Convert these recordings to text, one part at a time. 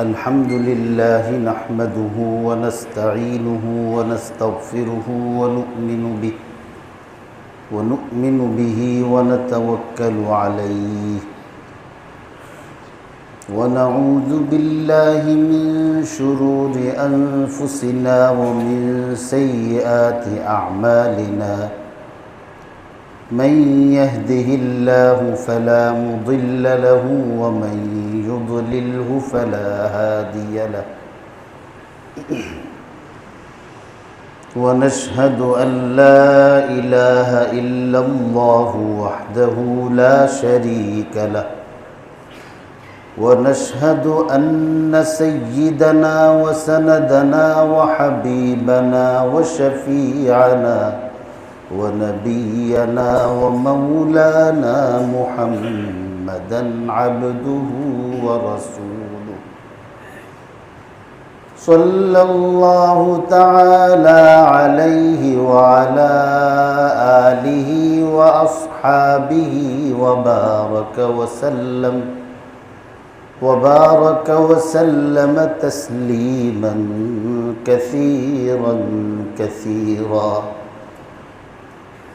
الحمد لله نحمده ونستعينه ونستغفره ونؤمن به ونتوكل عليه ونعوذ بالله من شرور أنفسنا ومن سيئات أعمالنا من يهده الله فلا مضل له ومن يضلله فلا هادي له ونشهد أن لا إله إلا الله وحده لا شريك له ونشهد أن سيدنا وسندنا وحبيبنا وشفيعنا ونبينا ومولانا محمدا عبده ورسوله صلى الله تعالى عليه وعلى آله وأصحابه وبارك وسلم تسليما كثيرا كثيرا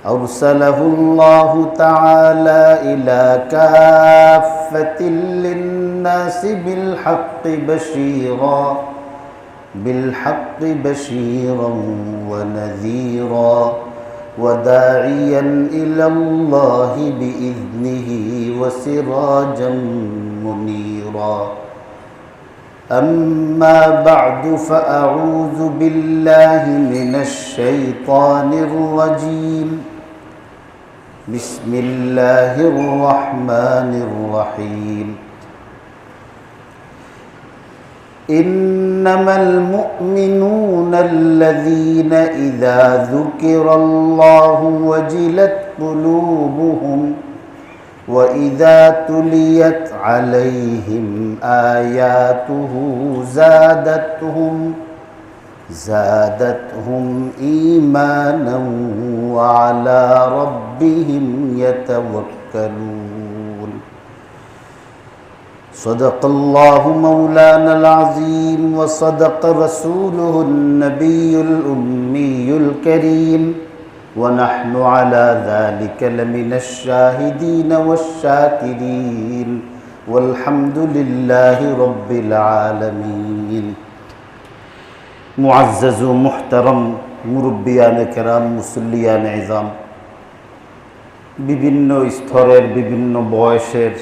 أرسله الله تعالى إلى كافة للناس بالحق بشيرا ونذيرا وداعيا إلى الله بإذنه وسراجا منيرا أما بعد فأعوذ بالله من الشيطان الرجيم بسم الله الرحمن الرحيم إنما المؤمنون الذين إذا ذكر الله وجلت قلوبهم وإذا تليت عليهم آياته زادتهم إيمانا وعلى ربهم يتوكلون صدق الله مولانا العظيم وصدق رسوله النبي الأمي الكريم ونحن على ذلك لمن الشاهدين والشاكرين والحمد لله رب العالمين معزز محترم মুরব্বিয়ান কেরাম মুসল্লিয়ান ইজাম বিভিন্ন স্তরের বিভিন্ন বয়সের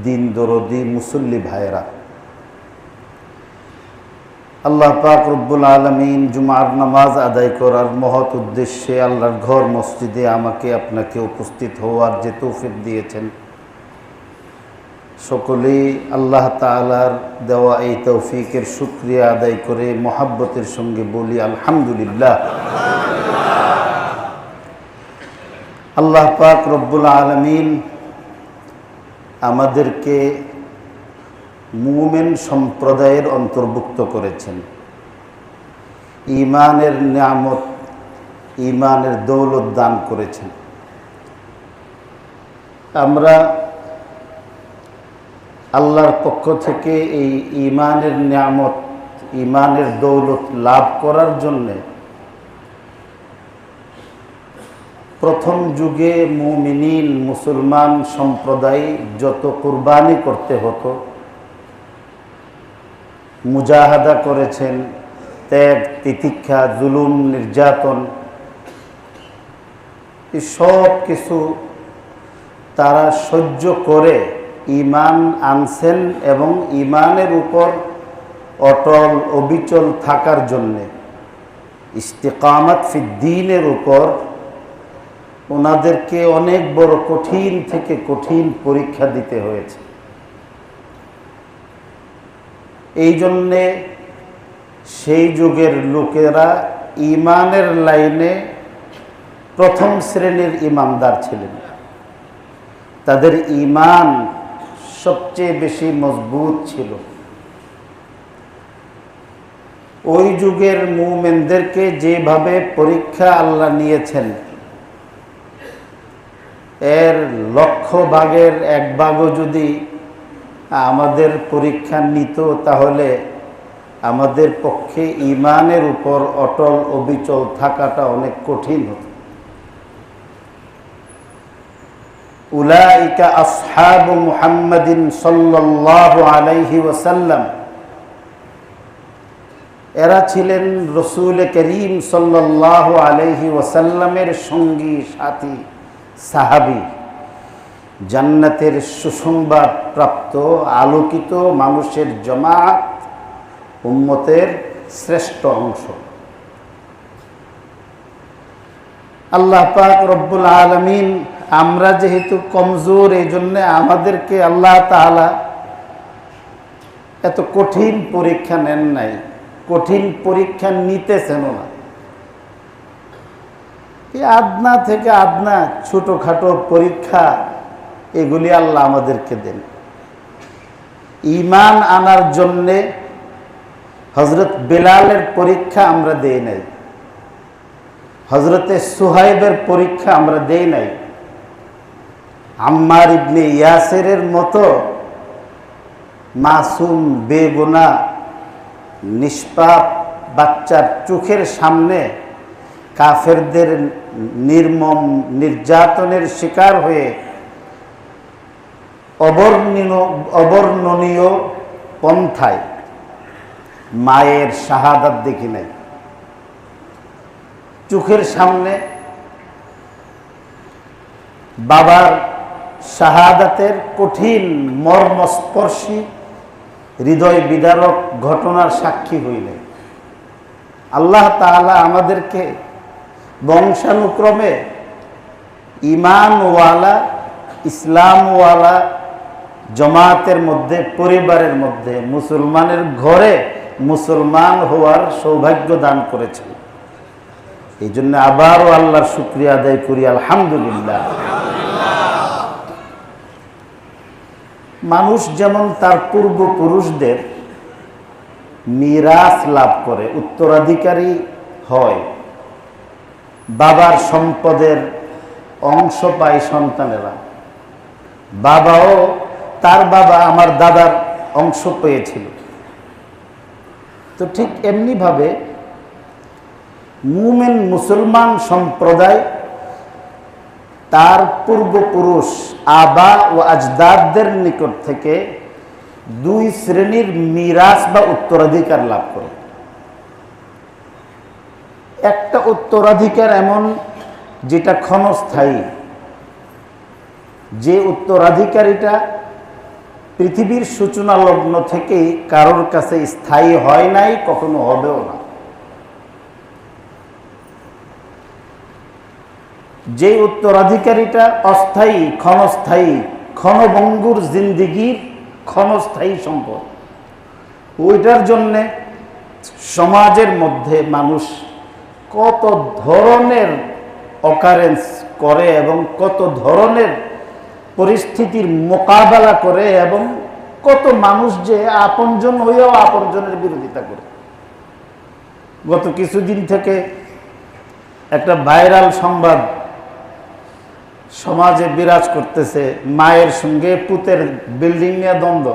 দিন দরদি মুসল্লি ভাইরা আল্লাহ পাক রব্বুল আলামিন জুমার নামাজ আদায় করার মহৎ উদ্দেশ্যে আল্লাহর ঘর মসজিদে আমাকে আপনাকে উপস্থিত হওয়ার যে তৌফিক দিয়েছেন, সকলেই আল্লাহ তাআলার দেওয়া এই তৌফিকের শুকরিয়া আদায় করে মহব্বতের সঙ্গে বলি আলহামদুলিল্লাহ। আল্লাহ পাক রব্বুল আলামিন আমাদেরকে মুমিন সম্প্রদায়ের অন্তর্ভুক্ত করেছেন, ঈমানের নিয়ামত ঈমানের দৌলত দান করেছেন। আমরা আল্লাহর পক্ষ থেকে এই ঈমানের নিয়ামত ঈমানের দৌলত লাভ করার জন্যে প্রথম যুগে মুমিনিন মুসলমান সম্প্রদায় যত কুরবানি করতে হতো, মুজাহাদা করেছেন, ত্যাগ তিতিক্ষা জুলুম নির্যাতন এই সব কিছু তারা সহ্য করে ঈমান আনছেন এবং ঈমানের উপর অটল অবিচল থাকার জন্যে ইস্তিকামাত ফিদ্দীনের উপর ওনাদেরকে অনেক বড় কঠিন থেকে কঠিন পরীক্ষা দিতে হয়েছে। এই জন্যে সেই যুগের লোকেরা ঈমানের লাইনে প্রথম শ্রেণীর ঈমানদার ছিলেন, তাদের ঈমান সবচেয়ে বেশি মজবুত ছিল। ওই যুগের মুমিনদেরকে যেভাবে পরীক্ষা আল্লাহ নিয়েছেন এর লক্ষ ভাগের এক ভাগও যদি আমাদের পরীক্ষা নিত, তাহলে আমাদের পক্ষে ঈমানের উপর অটল অবিচল থাকাটা অনেক কঠিন হতো। উলাইকা আসহাবু মুহাম্মাদিন সাল্লাল্লাহু আলাইহি ওয়াসাল্লাম, এরা ছিলেন রসূল করিম সাল্লাল্লাহু আলাইহি ওয়াসাল্লামের সঙ্গী সাথী সাহাবী, জান্নাতের সুসংবাদ প্রাপ্ত আলোকিত মানুষের জামাত, উম্মতের শ্রেষ্ঠ অংশ। আল্লাহ পাক রব্বুল আলামিন, আমরা যেহেতু কমজোর, এই জন্য আমাদেরকে আল্লাহ তাআলা এত কঠিন পরীক্ষা নেন নাই, কঠিন পরীক্ষা নিতেছেন না। এই আদনা থেকে আদনা ছোটখাটো পরীক্ষা, এগুলি আল্লাহ আমাদেরকে দেন। ঈমান আনার জন্যে হযরত বেলালের পরীক্ষা আমরা দেই নাই, হযরতে সুহাইবের পরীক্ষা আমরা দেই নাই, আম্মার ইবনে ইয়াসিরের মতো মাসুম বেগুনাহ নিষ্পাপ বাচ্চার চোখের সামনে কাফেরদের নির্মম নির্যাতনের শিকার হয়ে অবর্ণনীয় পন্থায় মায়ের শাহাদাত দেখি নাই। চোখের সামনে বাবার শাহাদাতের কঠিন মর্মস্পর্শী হৃদয় বিদারক ঘটনার সাক্ষী হইলে আল্লাহ তাআলা আমাদেরকে বংশানুক্রমে ঈমানওয়ালা ইসলামওয়ালা জামাতের মধ্যে, পরিবারের মধ্যে, মুসলমানের ঘরে মুসলমান হওয়ার সৌভাগ্য দান করেছেন। এই জন্য আবারও আল্লাহর শুকরিয়া আদায় করি, আলহামদুলিল্লাহ। মানুষ যেমন তার পূর্বপুরুষদের মিরাস লাভ করে, উত্তরাধিকারী হয়, বাবার সম্পদের অংশ পায় সন্তানেরা। বাবাও, তার বাবা আমার দাদার অংশ পেয়েছিল। তো ঠিক এমনিভাবে মুমিন মুসলমান সম্প্রদায় তার পূর্বপুরুষ আবা ও আজদাদদের নিকট থেকে দুই শ্রেণীর মিরাস বা উত্তরাধিকার লাভ করে। একটা উত্তরাধিকার এমন যেটা ক্ষণস্থায়ী, যে উত্তরাধিকারীটা পৃথিবীর সূচনা লগ্ন থেকেই কারোর কাছে স্থায়ী হয় নাই, কখনো হবেও না। যে উত্তরাধিকারীটা অস্থায়ী, ক্ষণস্থায়ী, ক্ষণভঙ্গুর জিন্দিগির ক্ষণস্থায়ী সম্পদ, ওইটার জন্যে সমাজের মধ্যে মানুষ কত ধরনের অকারেন্স করে এবং কত ধরনের পরিস্থিতির মোকাবেলা করে, এবং কত মানুষ যে আপনজন হইয়াও আপনজনের বিরোধিতা করে। গত কিছুদিন থেকে একটা ভাইরাল সংবাদ সমাজে বিরাজ করতেছে, মায়ের সঙ্গে পুতের বিল্ডিং নিয়ে দ্বন্দ্ব।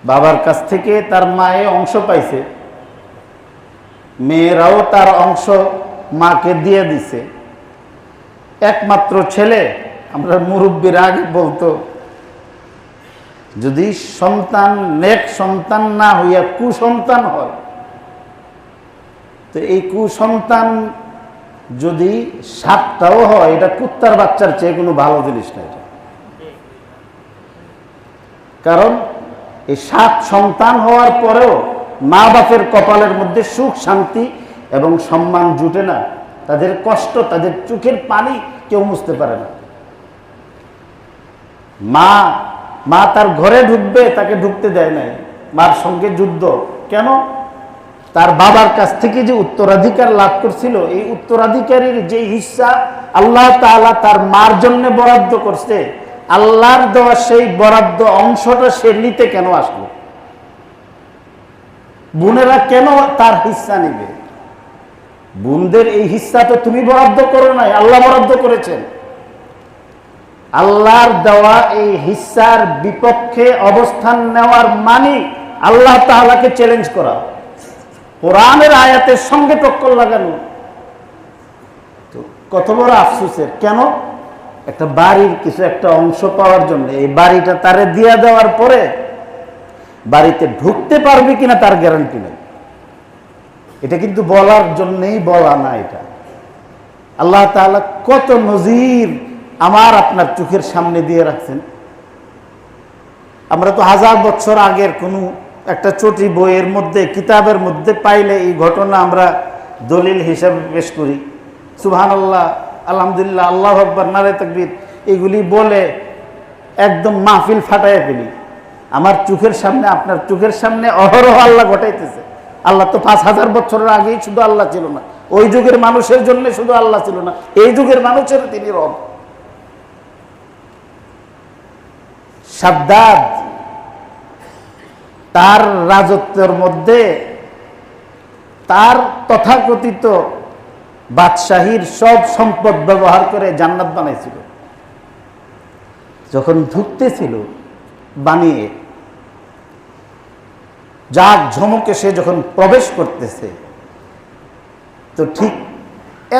বাবার কাছ থেকে তার মায়ে অংশ পাইছে, মেয়েরাও তার অংশ মাকে দিয়ে দিছে। একমাত্র ছেলে, আমরা মুরব্বীর আগে বলতো, যদি সন্তান নেক সন্তান না হইয়া কুসন্তান হয়, তো এই কুসন্তান যদি 7টাও হয়, এটা কুত্তার বাচ্চার চেয়ে কোনো ভালো জিনিস না এটা। কারণ এই 7 সন্তান হওয়ার পরেও মা বাপের কপালের মধ্যে সুখ শান্তি এবং সম্মান জুটে না। তাদের কষ্ট, তাদের চোখের পানি কেউ মুছতে পারে না। মা তার ঘরে ঢুকবে, তাকে ঢুকতে দেয় নাই, মার সঙ্গে যুদ্ধ। কেন? তার বাবার কাছ থেকে যে উত্তরাধিকার লাভ করছিল, এই উত্তরাধিকারীর যে হিস্সা আল্লাহ তাআলা তার মার জন্য বরাদ্দ করছে, আল্লাহর দেওয়া সেই বরাদ্দ অংশটা সে নিতে কেন আসলো? বোনেরা কেন তার হিস্সা নিবে? বোনদের এই হিস্সা তো তুমি বরাদ্দ করো নাই, আল্লাহ বরাদ্দ করেছেন। আল্লাহর দেওয়া এই হিস্সার বিপক্ষে অবস্থান নেওয়ার মানে আল্লাহ তাআলাকে চ্যালেঞ্জ করা, কোরআনের আয়াতের সঙ্গে টক্কর লাগানো। তো কত বড় আফসোসের! কেন? একটা বাড়ির কিছু একটা অংশ পাওয়ার জন্য এই বাড়িটা তারে দিয়ে দেওয়ার পরে বাড়িতে ঢুকতে পারবে কিনা তার গ্যারান্টি নেই। এটা কিন্তু বলার জন্যই বলা না। এটা আল্লাহ তাআলা কত নজির আমার আপনার চোখের সামনে দিয়ে রাখছেন। আমরা তো হাজার বছর আগের কোনো একটা চটি বইয়ের মধ্যে, কিতাবের মধ্যে পাইলে এই ঘটনা আমরা দলিল হিসাবে পেশ করি। সুবহানাল্লাহ, আলহামদুলিল্লাহ, আল্লাহু আকবার, নারে তাকবীর, এগুলি বলে একদম মাহফিল ফাটাইয়া ফেলি। আমার চোখের সামনে, আপনার চোখের সামনে অহরহ আল্লাহ ঘটাইতেছে। আল্লাহ তো 5000 বছরের আগেই শুধু আল্লাহ ছিল না, ওই যুগের মানুষের জন্য শুধু আল্লাহ ছিল না, এই যুগের মানুষের তিনি রব। শাদ্দাদ তার রাজত্বের মধ্যে তার তথাকথিত বাদশাহীর সব সম্পদ ব্যবহার করে জান্নাত বানাইছিল। যখন ঢুকতেছিল বানিয়ে জাক ঝমকে সে যখন প্রবেশ করতেছে, তো ঠিক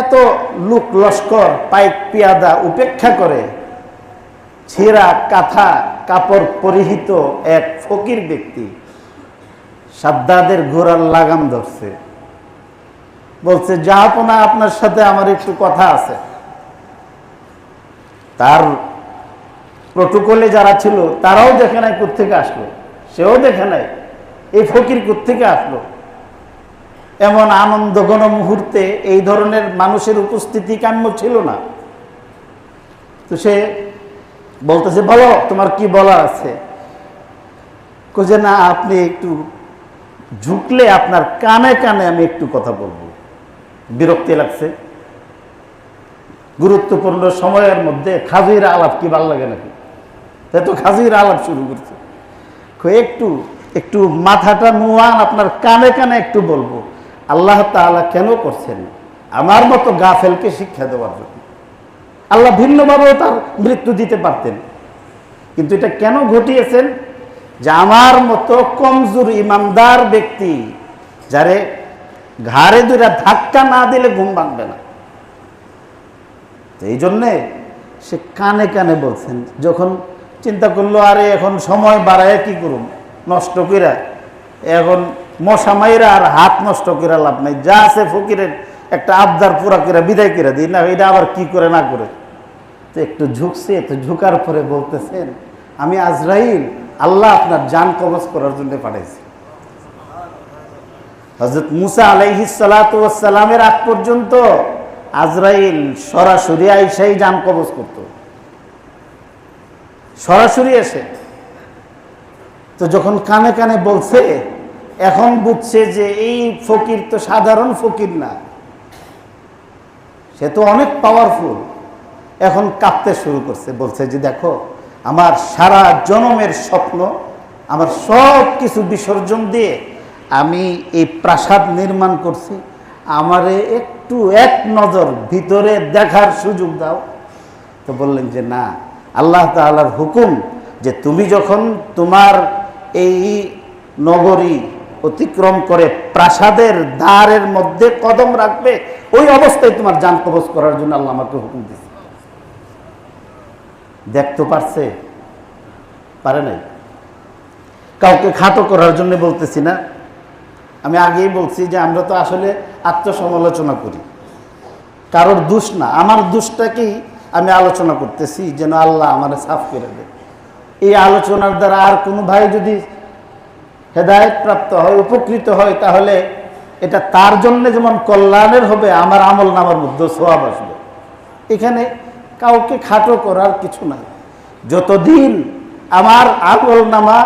এত লোক লস্কর পাইক পিয়াদা উপেক্ষা করে ছেঁড়া কাঁথা কাপড় পরিহিত এক ফকির ব্যক্তি শাদ্দাদের ঘোড়ার লাগাম ধরছে, বলছে, জাহাপনা, আপনার সাথে আমার একটু কথা আছে। তার প্রটোকলে যারা ছিল তারাও দেখে নাই কোত্থেকে আসলো, সেও দেখে নাই এই ফকির কোত্থেকে আসলো। এমন আনন্দঘন মুহূর্তে এই ধরনের মানুষের উপস্থিতি কাম্য ছিল না। তো সে বলতেছে, বলো তোমার কি বলা আছে। কোজে না, আপনি একটু ঝুঁকলে আপনার কানে কানে আমি একটু কথা বলবো। বিরক্তি লাগছে, গুরুত্বপূর্ণ সময়ের মধ্যে খাজির আলাপ কি ভালো লাগে নাকি? তাই তো খাজির আলাপ শুরু করছে। একটু একটু মাথাটা নুয়ান, আপনার কানে কানে একটু বলবো। আল্লাহ তাআলা কেন করছেন? আমার মতো গাফেলকে শিক্ষা দেওয়ার জন্য। আল্লাহ ভিন্নভাবেও তার মৃত্যু দিতে পারতেন, কিন্তু এটা কেন ঘটিয়েছেন? যে আমার মতো কমজোর ইমানদার ব্যক্তি, যারে ঘাড়ে দুইটা ধাক্কা না দিলে ঘুম ভাঙবে না, এই জন্যে সে কানে কানে বলছেন। যখন চিন্তা করলো, আরে এখন সময় বাড়ায় কি করুন, নষ্ট কইরা এখন মশা মাইরা আর হাত নষ্ট করে লাভ নাই, যা আছে ফকিরের একটা আবদার পুরা করে বিদায় করে দিই না, এটা আবার কি করে না করে। তো একটু ঝুঁকছে, তো ঝুঁকার পরে বলতেছেন, আমি আজরাইল, আল্লাহ আপনার জান কবজ করার জন্য পাঠাইছি। হযরত মুসা আলাইহিস সালাতু ওয়াস সালামের আগ পর্যন্ত আজরাইল সরাসরি আইসাই জান কবজ করত, সরাসরি এসে। তো যখন কানে কানে বলছে, এখন বুঝছে যে এই ফকির তো সাধারণ ফকির না, সে তো অনেক পাওয়ারফুল। এখন কাঁপতে শুরু করছে, বলছে যে দেখো, আমার সারা জনমের স্বপ্ন, আমার সব কিছু বিসর্জন দিয়ে আমি এই প্রাসাদ নির্মাণ করছি, আমারে একটু এক নজর ভিতরে দেখার সুযোগ দাও। তো বললেন যে না, আল্লাহ তাআলার হুকুম যে তুমি যখন তোমার এই নগরী অতিক্রম করে প্রাসাদের দ্বারের মধ্যে কদম রাখবে, ওই অবস্থায় তোমার জান কবজ করার জন্য আল্লাহ আমাকে হুকুম দিয়েছে। দেখতে পারছে? পারে নাই। কাউকে খাটো করার জন্য বলতেছি না, আমি আগেই বলছি যে আমরা তো আসলে আত্মসমালোচনা করি, কারোর দোষ না, আমার দোষটাকেই আমি আলোচনা করতেছি যেন আল্লাহ আমার সাফ করে দেয়। এই আলোচনার দ্বারা আর কোনো ভাই যদি হেদায়েত প্রাপ্ত হয়, উপকৃত হয়, তাহলে এটা তার জন্য যেমন কল্যাণের হবে, আমার আমল নামার মধ্যে সওয়াব আসবে। এখানে কাউকে খাটো করার কিছু নাই। যতদিন আমার আমল নামা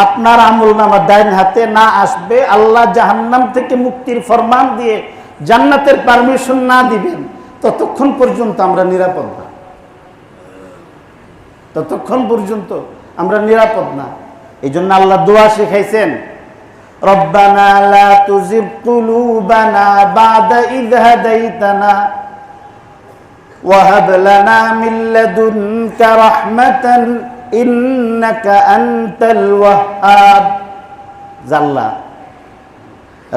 আপনার আমল নামা ডাইন হাতে না আসবে, আল্লাহ জাহান্নাম থেকে মুক্তির ফরমান দিয়ে জান্নাতের পারমিশন না দিবেন, ততক্ষণ পর্যন্ত আমরা নিরাপদ না, ততক্ষণ পর্যন্ত আমরা নিরাপদ না। এই জন্য আল্লাহ দোয়া শিখাইছেন, রব্বানা লা তুজিগ কুলুবানা বাদা ইয হাদাইতানা وهب لنا من لدنك رحمة إنك أنت الوهاب জাল্লা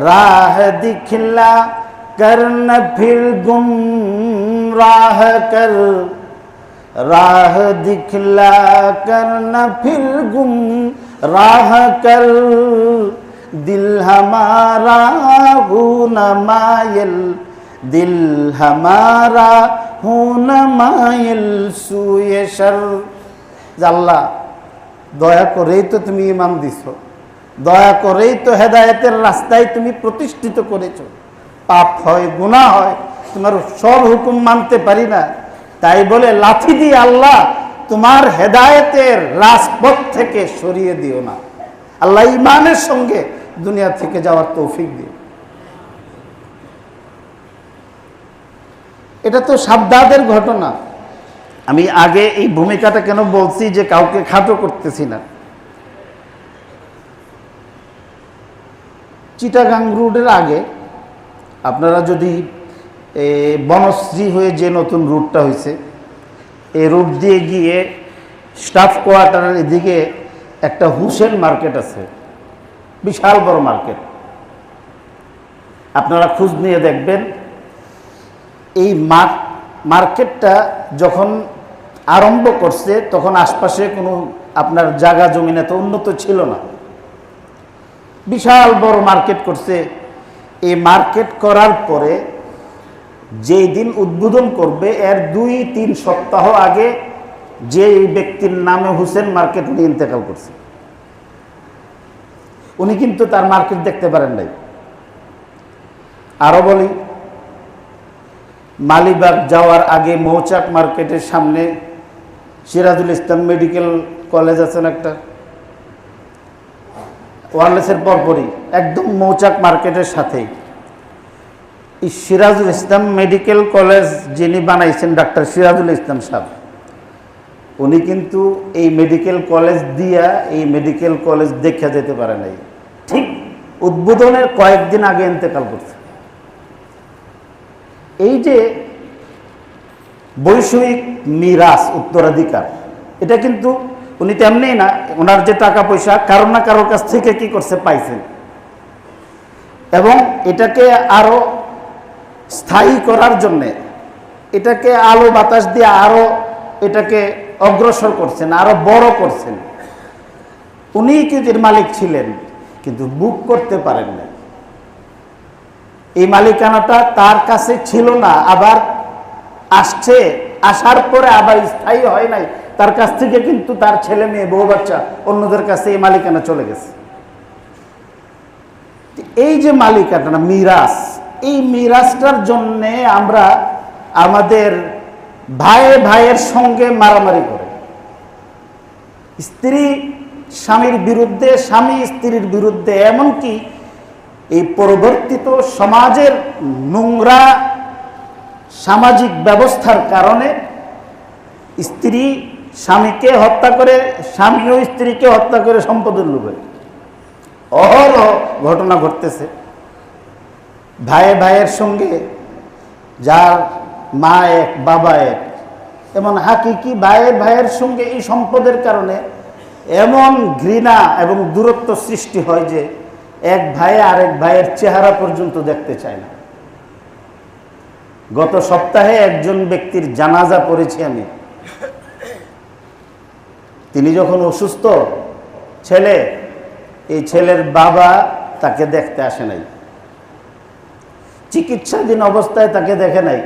राह दिखला कर न फिर गुमराह कर राह दिखला कर न फिर गुमराह कर दिल हमारा हो न मायल दिल हमारा हो न मायल सुए शर জাল্লা দয়া করেই তো তুমি ইমাম দিছো, দয়া করেই তো হেদায়েতের রাস্তায় তুমি প্রতিষ্ঠিত করেছো। পাপ হয়, গুনাহ হয়, তোমার সব হুকুম মানতে পারি না, তাই বলে লাথি দিয়ে আল্লাহ তোমার হেদায়েতের রাজপথ থেকে সরিয়ে দিও না। আল্লাহ ইমানের সঙ্গে দুনিয়া থেকে যাওয়ার তৌফিক দিও। এটা তো সাবদাদের ঘটনা। আমি আগে এই ভূমিকাটা কেন বলছি যে কাউকে খাটো করতেছি না। চিটাগাং রুটের আগে আপনারা যদি বনশ্রী হয়ে যে নতুন রুটটা হয়েছে, এই রুট দিয়ে গিয়ে স্টাফ কোয়ার্টারের এদিকে একটা হুসেন মার্কেট আছে, বিশাল বড় মার্কেট। আপনারা খোঁজ নিয়ে দেখবেন এই মার্কেটটা যখন আরম্ভ করছে তখন আশপাশে কোনো আপনার জায়গা জমিন এত উন্নত ছিল না, বিশাল বড় মার্কেট করছে। এই মার্কেট করার পরে যেই দিন উদ্বোধন করবে এর 2-3 সপ্তাহ আগে যে ব্যক্তির নামে হুসেন মার্কেট উনি ইন্তেকাল করছে। উনি কিন্তু তার মার্কেট দেখতে পারেন নাই। আরো বলি, মালিবাগ যাওয়ার আগে মৌচাক মার্কেটের সামনে সিরাজুল ইসলাম মেডিকেল কলেজ আছেন একটা, ওয়ারলেসের পরপরই একদম মৌচাক মার্কেটের সাথেই এই সিরাজুল ইসলাম মেডিকেল কলেজ যিনি বানাইছেন ডাক্তার সিরাজুল ইসলাম সাহেব, উনি কিন্তু এই মেডিকেল কলেজ দিয়া এই মেডিকেল কলেজ দেখা যেতে পারে নাই, ঠিক উদ্বোধনের কয়েকদিন আগে ইন্তেকাল করছে। এই যে বৈষয়িক মিরাস উত্তরাধিকার, এটা কিন্তু উনি তেমনি না, ওনার যে টাকা পয়সা কারো না কারোর কাছ থেকে কি করছে পাইছেন, এবং এটাকে আরো স্থায়ী করার জন্যে এটাকে আলো বাতাস দিয়ে আরো এটাকে অগ্রসর করছেন, আরো বড় করছেন। উনি কিন্তু এর মালিক ছিলেন কিন্তু বুক করতে পারেন না। এই মালিকানাটা তার কাছে ছিল না, আবার আসছে, আসার পরে আবার স্থায়ী হয় নাই, তার কাছ থেকে কিন্তু তার ছেলে মেয়ে বউ বাচ্চা অন্যদের কাছে এই মালিকানা চলে গেছে। এই যে মালিকানা মিরাস, এই মিরাসটার জন্যে আমরা আমাদের ভাইয়ের সঙ্গে মারামারি করে, স্ত্রী স্বামীর বিরুদ্ধে, স্বামী স্ত্রীর বিরুদ্ধে, এমনকি এই পরিবর্তিত সমাজের নোংরা সামাজিক ব্যবস্থার কারণে স্ত্রী স্বামীকে হত্যা করে, স্বামীও স্ত্রীকে হত্যা করে সম্পদের লোভে অহরহ ঘটনা ঘটতেছে। ভাইয়ের সঙ্গে যার মা এক বাবা এক, এমন হাকিকি ভাইয়ের সঙ্গে এই সম্পদের কারণে এমন ঘৃণা এবং দূরত্ব সৃষ্টি হয় যে এক ভাই আরেক ভাইয়ের চেহারা পর্যন্ত দেখতে চায় না। গত সপ্তাহে একজন ব্যক্তির জানাজা পড়েছি আমি। তিনি যখন অসুস্থ ছেলে, এই ছেলের বাবা তাকে দেখতে আসে নাই, চিকিৎসাধীন অবস্থায় তাকে দেখে নাই,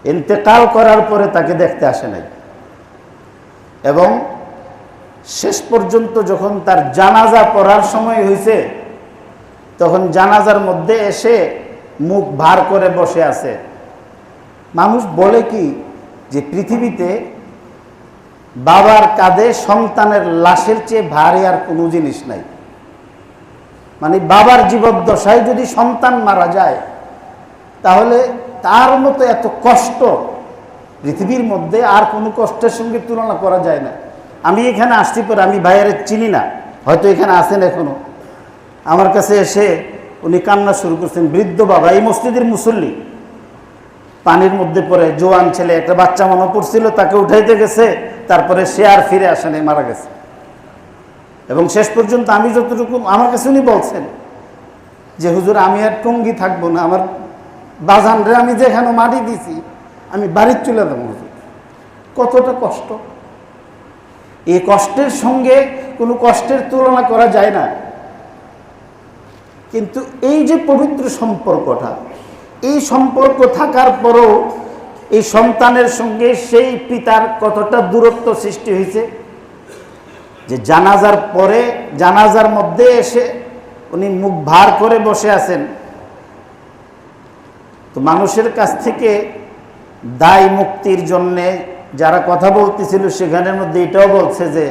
ইন্তেকাল করার পরে তাকে দেখতে আসে নাই, এবং শেষ পর্যন্ত যখন তার জানাজা পড়ার সময় হয়েছে তখন জানাজার মধ্যে এসে মুখ ভার করে বসে আছে। মানুষ বলে কি যে পৃথিবীতে বাবার কাঁধে সন্তানের লাশের চেয়ে ভারী আর কোনো জিনিস নাই। মানে বাবার জীবদ্দশায় যদি সন্তান মারা যায় তাহলে তার মতো এত কষ্ট পৃথিবীর মধ্যে আর কোনো কষ্টের সঙ্গে তুলনা করা যায় না। আমি এখানে আসছি পরে আমি ভাইয়ের চিনি না, হয়তো এখানে আছেন এখনো, আমার কাছে এসে উনি কান্না শুরু করছেন। বৃদ্ধ বাবা, এই মসজিদের মুসল্লি, পানির মধ্যে পড়ে জোয়ান ছেলে, একটা বাচ্চা মনে পড়ছিল, তাকে উঠাইতে গেছে, তারপরে সে আর ফিরে আসেনি, মারা গেছে। এবং শেষ পর্যন্ত আমি যতটুকু, আমার কাছে উনি বলছেন যে হুজুর আমি আর টঙ্গী থাকবো না, আমার বাজানরে আমি যেখানে মাটি দিছি আমি বাড়ির চলে যাবো হুজুর। কতটা কষ্ট! এই কষ্টের সঙ্গে কোনো কষ্টের তুলনা করা যায় না। কিন্তু এই যে পবিত্র সম্পর্কটা, এই সম্পর্ক থাকার পরও এই সন্তানের সঙ্গে সেই পিতার কতটা দূরত্ব সৃষ্টি হয়েছে যে জানাজার পরে, জানাজার মধ্যে এসে উনি মুখ ভার করে বসে আছেন। তো মানুষের কাছ থেকে দায় মুক্তির জন্যে যারা কথা বলতেছিল সেখানের মধ্যে এটাও বলছে যে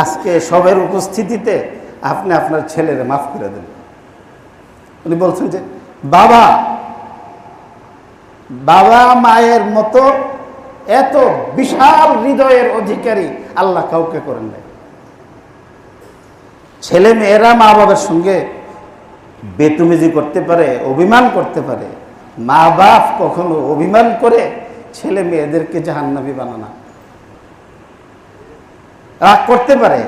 আজকে সবের উপস্থিতিতে আপনি আপনার ছেলেরে মাফ করে দেন। উনি বলছেন যে বাবা বাবা মায়ের মতো এত বিশাল হৃদয়ের অধিকারী আল্লাহ কাউকে করেন নাই। ছেলে মেয়েরা মা বাবার সঙ্গে বেতুমিজি করতে পারে, অভিমান করতে পারে, মা বাপ কখনো অভিমান করে ছেলে মেয়েদেরকে জাহান্নামী বানানা। রাগ করতে পারে,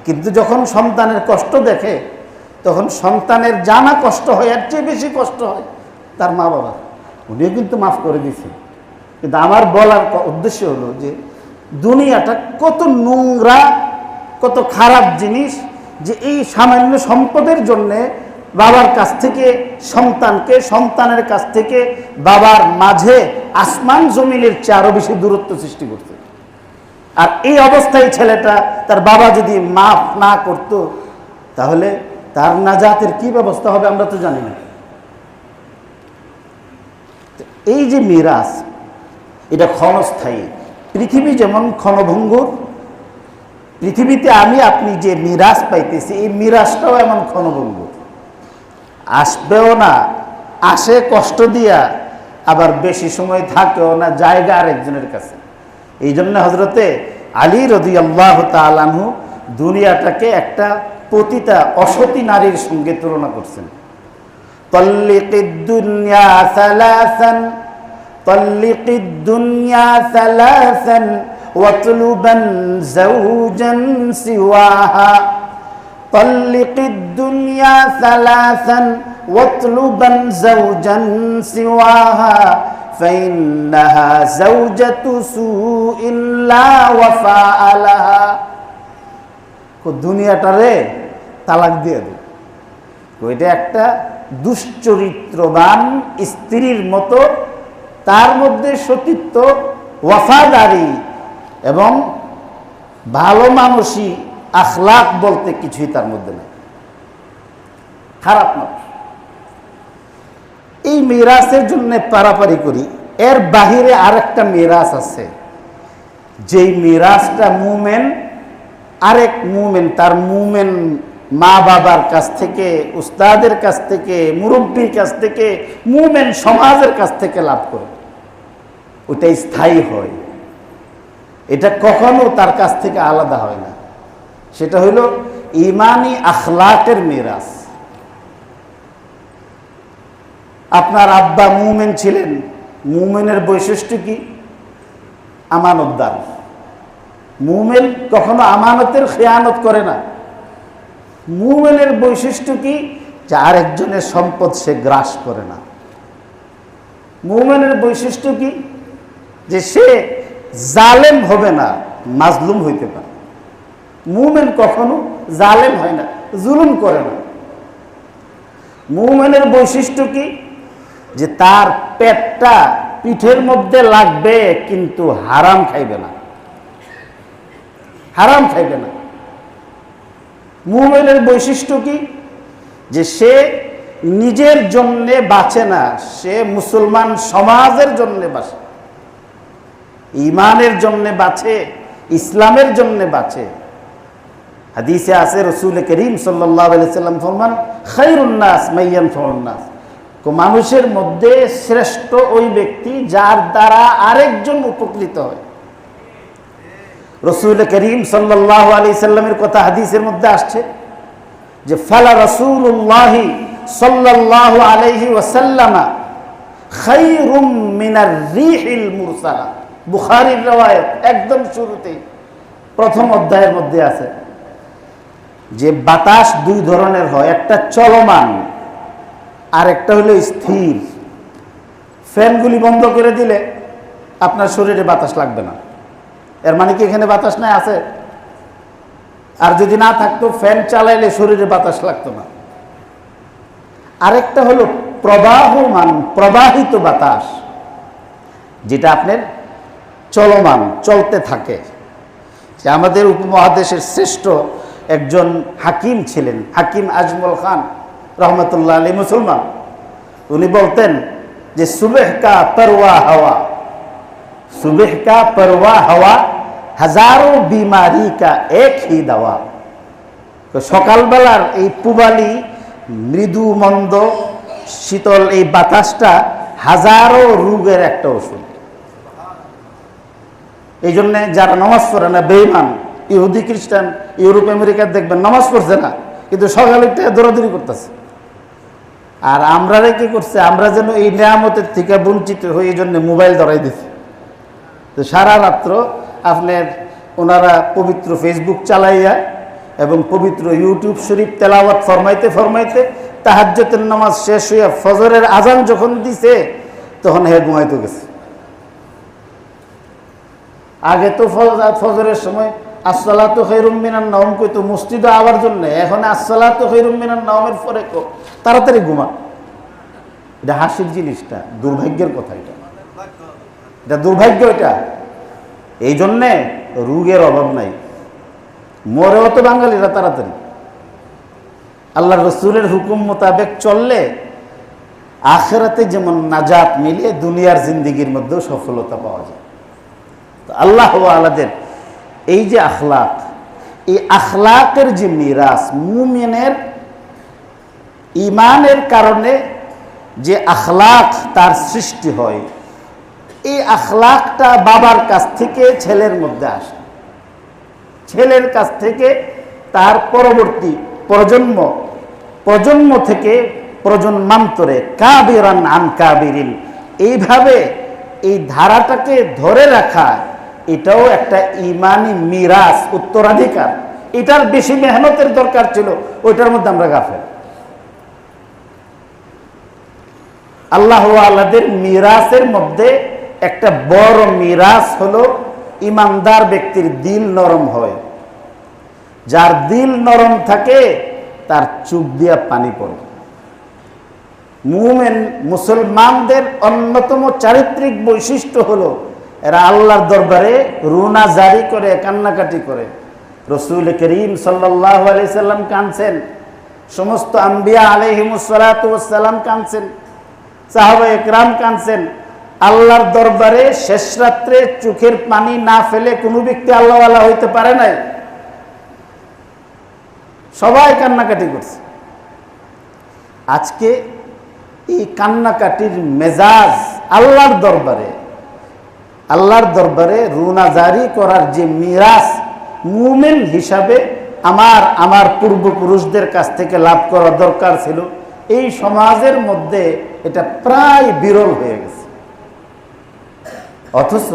কিন্তু যখন সন্তানের কষ্ট দেখে তখন সন্তানের জানা কষ্ট হয়, এর চেয়ে বেশি কষ্ট হয় তার মা বাবা। উনিও কিন্তু মাফ করে দিয়েছে। কিন্তু আমার বলার উদ্দেশ্য হলো যে দুনিয়াটা কত নোংরা, কত খারাপ জিনিস, যে এই সামান্য সম্পদের জন্যে বাবার কাছ থেকে সন্তানকে, সন্তানের কাছ থেকে বাবার মাঝে আসমান জমিনের চেয়ে আরো বেশি দূরত্ব সৃষ্টি করছে। আর এই অবস্থায় ছেলেটা, তার বাবা যদি মাফ না করত তাহলে তার নাজাতের কি ব্যবস্থা হবে আমরা তো জানি না। এই যে মিরাস, এটা ক্ষণস্থায়ী। পৃথিবী যেমন ক্ষণভঙ্গুর, পৃথিবীতে আমি আপনি যে মিরাস পাইতেছি এই মিরাসটাও এমন ক্ষণভঙ্গুর, আসবেও না, আসে কষ্ট দিয়া, আবার বেশি সময় থাকেও না, জায়গা আরেকজনের কাছে। এই জন্য হযরতে আলী রাদিয়াল্লাহু তাআলা আনহু দুনিয়াটাকে একটা পতিতা অসতী নারীর সঙ্গে তুলনা করছেন। তাল্লিকিদ দুনিয়া সালাসান, তাল্লিকিদ দুনিয়া সালাসান ওয়াতলুবান যাওজান সিওয়াহা, তাল্লিকিদ দুনিয়া সালাসান ওয়াতলুবান যাওজান সিওয়াহা ফাইন্নাহা যাওজাতু সুইন লা ওয়াফা লাহা। দুনিয়াটারে তালাক দিয়ে দেয়। ওইটা একটা দুশ্চরিত্রবান স্ত্রীর মতো, তার মধ্যে সতীত্ব, ওয়াফাদারি এবং ভালো মানুষই, আখলাক বলতে কিছুই তার মধ্যে নেই, খারাপ মানুষ। এই মিরাসের জন্য পারাপারি করি। এর বাহিরে আরেকটা মিরাস আছে, যেই মিরাসটা মুমেন, আরেক মুমেন তার মুমেন মা বাবার কাছ থেকে, উস্তাদের কাছ থেকে, মুরব্বীর কাছ থেকে, মুমেন সমাজের কাছ থেকে লাভ করে, ওটা স্থায়ী হয়। এটা কখনো তার কাছ থেকে আলাদা হয় না। সেটা হইল ইমানি আখলাকের মিরাস। আপনার আব্বা মুমেন ছিলেন, মুমেনের বৈশিষ্ট্য কি? আমানতদার। মুমেন কখনো আমানতের খেয়ানত করে না। মুমেনের বৈশিষ্ট্য কি? যে আরেকজনের সম্পদ সে গ্রাস করে না। মুমেনের বৈশিষ্ট্য কি? যে সে জালেম হবে না, মাজলুম হইতে পারে। মুমেন কখনো জালেম হয় না, জুলুম করে না। মুমেনের বৈশিষ্ট্য কি? যে তার পেটটা পিঠের মধ্যে লাগবে কিন্তু হারাম খাইবে না, হারাম খাইবে না। মুমিনের বৈশিষ্ট্য কি? যে সে নিজের জন্য বাঁচে না, সে মুসলমান সমাজের জন্য বাঁচে, ঈমানের জন্য বাঁচে, ইসলামের জন্য বাঁচে। হাদিসে আছে রাসূল করিম সাল্লাল্লাহু আলাইহি ওয়াসাল্লাম ফরমান, খায়রুন নাস মান ইয়ানফাউন নাস। মানুষের মধ্যে শ্রেষ্ঠ ওই ব্যক্তি যার দ্বারা আরেকজন উপকৃত হয়। রাসূল করিম সাল্লাল্লাহু আলাইহি সাল্লামের কথা হাদিসের মধ্যে আসছে যে ফালা রাসূলুল্লাহি সাল্লাল্লাহু আলাইহি ওয়াসাল্লাম খায়রুম মিনার রিহিল মুরসালা, বুখারীর riwayat, একদম শুরুতেই প্রথম অধ্যায়ের মধ্যে আছে যে বাতাস দুই ধরনের হয়, একটা চলমান আর একটা হলো স্থির। ফ্যানগুলি বন্ধ করে দিলে আপনার শরীরে বাতাস লাগবে না, এর মানে কি এখানে বাতাস নাই? আছে। আর যদি না থাকতো ফ্যান চালাইলে শরীরে বাতাস লাগতো না। আরেকটা হলো প্রবাহমান, প্রবাহিত বাতাস, যেটা আপনার চলমান, চলতে থাকে। যে আমাদের উপমহাদেশের শ্রেষ্ঠ একজন হাকিম ছিলেন, হাকিম আজমল খান রহমতুল্লাহ আলী, মুসলমান। উনি বলতেন যে সুবহ কা পরওয়া হাওয়া, সুবহ কা পরওয়া হাওয়া হাজারো বিমারি কা এক হি দাওয়া। তো সকালবেলার এই পুবালি মৃদু মন্দ শীতল এই বাতাসটা হাজারো রোগের একটা ওষুধ। এই জন্যে যারা নামাজ পড়ে না, বেঈমান ইহুদি খ্রিস্টান ইউরোপ আমেরিকার দেখবেন নামাজ পড়ছে না, কিন্তু সকালে দৌড়াদৌড়ি করতেছে। আর আমরা কি করছে, আমরা যেন এই নিয়ামতের থেকে বঞ্চিত হই, এই জন্য মোবাইল ধরাই দিছি। তো সারা রাত্র আপনার ওনারা পবিত্র ফেসবুক চালাইয়া এবং পবিত্র ইউটিউব শরীফ তেলাওয়াত ফরমাইতে ফরমাইতে তাহাজ্জুদের নামাজ শেষ হইয়া ফজরের আজান যখন দিছে তখন হে ঘুমাইতে গেছে। আগে তো ফজরের সময় আসসালাতু খায়রুম মিনান নাওম কইতো মসজিদে আওয়ার জন্য, এখন আসসালাতু খায়রুম মিনান নাওমের পরে তাড়াতাড়ি ঘুমা। এটা হাসির জিনিসটা, দুর্ভাগ্যের কথা, এটা দুর্ভাগ্য। এটা এই জন্যে রোগের অভাব নাই, মরেও তো বাঙালিরা তাড়াতাড়ি। আল্লাহ রসুলের হুকুম মোতাবেক চললে আখিরাতে যেমন নাজাত মিলে, দুনিয়ার জিন্দিগির মধ্যেও সফলতা পাওয়া যায়। তো আল্লাহ ওয়ালাদের এই যে আখলাক, এই আখলাকের যে মিরাস, মুমিনের ইমানের কারণে যে আখলাক তার সৃষ্টি হয়, এই আখলাকটা বাবার কাছ থেকে ছেলের মধ্যে আসে, ছেলের কাছ থেকে তার পরবর্তী প্রজন্ম থেকে প্রজন্মান্তরে কাবিরান আন কাবিরিন, এইভাবে এই ধারাটাকে ধরে রাখা, এটাও একটা ইমানি মিরাস, উত্তরাধিকার। এটার বেশি মেহনতের দরকার ছিল, ওইটার মধ্যে আমরা গাফেল। আল্লাহ আল্লাহদের মিরাসের মধ্যে একটা বড় মিরাস হলো ইমানদার ব্যক্তির দিল নরম হয়। যার দিল নরম থাকে তার চোখ দিয়া পানি পড়ে। মুমিন মুসলমানদের অন্যতম চারিত্রিক বৈশিষ্ট্য হলো এরা আল্লাহর দরবারে রুনা জারি করে, কান্নাকাটি করে। রসুল করিম সাল্লাল্লাহু আলাইহি সাল্লাম কাঁদছেন, সমস্ত আম্বিয়া আলাইহিমুস সালাতু ওয়াস সালাম কাঁদছেন, সাহাবা একরাম কাঁদছেন। আল্লাহর দরবারে শেষ রাত্রে চোখের পানি না ফেলে কোনো ব্যক্তি আল্লাহওয়ালা হইতে পারে নাই। সবাই কান্নাকাটি করছে। আজকে এই কান্নাকাটির মেজাজ আল্লাহর দরবারে রুনা জারি করার যে মিরাস মুমিন হিসাবে আমার পূর্বপুরুষদের কাছ থেকে লাভ করা দরকার ছিল, এই সমাজের মধ্যে এটা প্রায় বিরল হয়ে গেছে। অথচ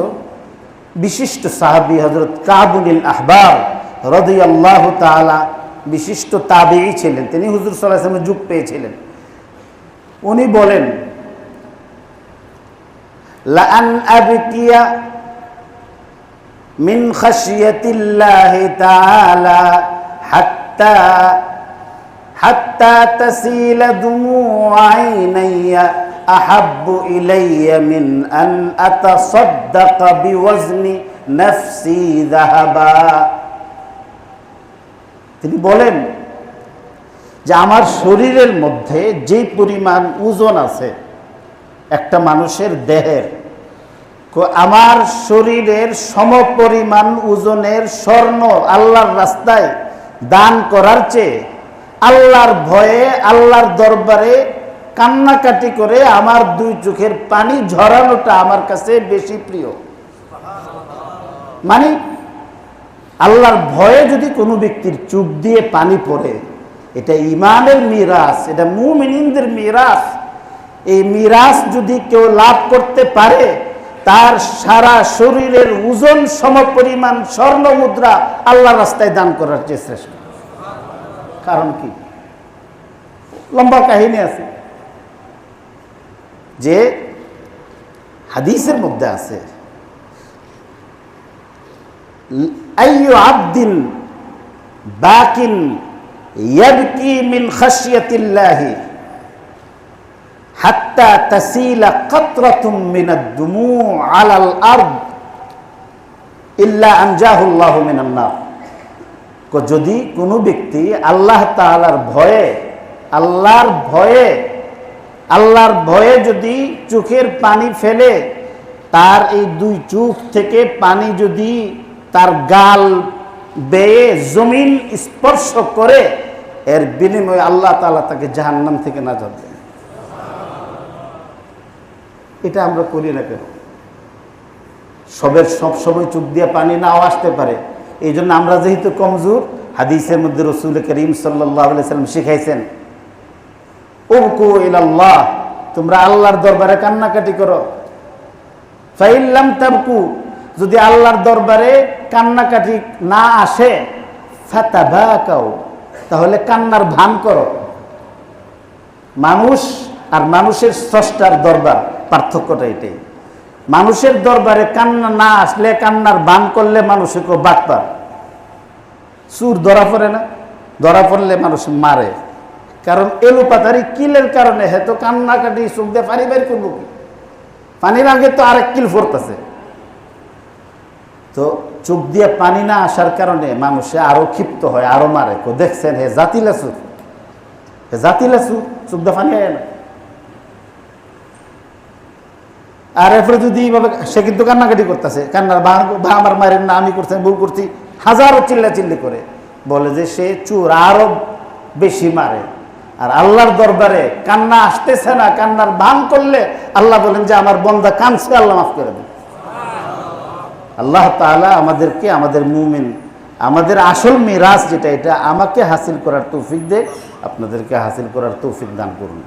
বিশিষ্ট সাহাবী হযরত কাবুল আহবার রাদিয়াল্লাহু তাআলা বিশিষ্ট তাবেঈ ছিলেন, তিনি হুজুর সাল্লাল্লাহু আলাইহি ওয়াসাল্লামের যুগ পেয়েছিলেন। উনি বলেন, লা আন আবকিয়া মিন খাশিয়াতিল্লাহি তাআলা হাত্তা তাসিলা দুমু'আ আইনাইয়া আহাব্বু ইলাইয়া মিন আন আতাসাদ্দাকা বিওয়াজনি নাফসি যাহাবা। তিনি বলেন যে আমার শরীরের মধ্যে যে পরিমাণ ওজন আছে একটা মানুষের দেহের, আমার শরীরের সমপরিমাণ ওজনের স্বর্ণ আল্লাহর রাস্তায় দান করার চেয়ে আল্লাহর ভয়ে আল্লাহর দরবারে কান্নাকাটি করে আমার দুই চোখের পানি ঝরানোটা আমার কাছে বেশি প্রিয়। মানে আল্লাহর ভয়ে যদি কোনো ব্যক্তির চোখ দিয়ে পানি পড়ে, এটা ইমানের মিরাস, এটা মুমিনদের মিরাস। এই মিরাজ যদি কেউ লাভ করতে পারে, তার সারা শরীরের ওজন সমপরিমাণ স্বর্ণ মুদ্রা আল্লাহ রাস্তায় দান করার চেয়ে শ্রেষ্ঠ। কারণ কি? লম্বা কাহিনী আছে, যে হাদিসের মধ্যে আছে, আইয়ু আবদিন বাকিন ইয়াবকি মিন খাশিয়াতিল্লাহি হাত্তা তাসিলা কাতরাতুম মিনাদ দুমু আলাল আরদ ইল্লা আনজাহুল্লাহু মিনান নার। যদি কোনো ব্যক্তি আল্লাহ তাআলার ভয়ে, আল্লাহর ভয়ে যদি চোখের পানি ফেলে, তার এই দুই চোখ থেকে পানি যদি তার গাল বেয়ে জমিন স্পর্শ করে, এর বিনিময়ে আল্লাহ তাআলা তাকে জাহান্নাম থেকে নাজাত দেন। এটা আমরা করি না কেন? সব সময় চোখ দিয়ে পানি নাও আসতে পারে, এই জন্য আমরা যেহেতু কমজোর, হাদিসের মধ্যে রাসূল করিম সাল্লাল্লাহু আলাইহি ওয়াসাল্লাম শিখাইছেন, উবকু ইলাল্লাহ, তোমরা আল্লাহর দরবারে কান্নাকাটি করো। ফাইন লাম তাবকু, যদি আল্লাহর দরবারে কান্নাকাটি না আসে, ফাতাবাকাও, তাহলে কান্নার ভান করো। মানুষ আর মানুষের স্রষ্টার দরবার পার্থক্যটা এটাই। মানুষের দরবারে কান্না না আসলে, কান্নার ভান করলে মানুষকে বাটপার, চুর ধরা পড়ে না, ধরা পড়লে মানুষ মারে। কারণ এলোপাতারি কিলের কারণে হয়তো কান্নাকাটি চোখ দিয়ে পানি বের করবো কি? পানির আগে তো আরেক কিল ফোরতেছে। তো চোখ দিয়ে পানি না আসার কারণে মানুষে আরো ক্ষিপ্ত হয়, আরো মারে। দেখছেন হে জাতিলাসু, চোখ দিয়ে পানি হয় না। আর এরপরে যদি সে কিন্তু কান্নাকাটি করতেছে, কান্নার ভা আমার মায়ের না, আমি করছি, ভুল করছি, হাজারো চিল্লি করে বলে যে সে চোর, আরো বেশি মারে। আর আল্লাহর দরবারে কান্না আসতেছে না, কান্নার ভান করলে আল্লাহ বলেন যে আমার বন্দা কাঁদছে, আল্লাহ মাফ করে দেন। আল্লাহ তাআলা আমাদেরকে, আমাদের মুমিন, আমাদের আসল মিরাজ যেটা, এটা আমাকে হাসিল করার তৌফিক দেয়, আপনাদেরকে হাসিল করার তৌফিক দান করুন।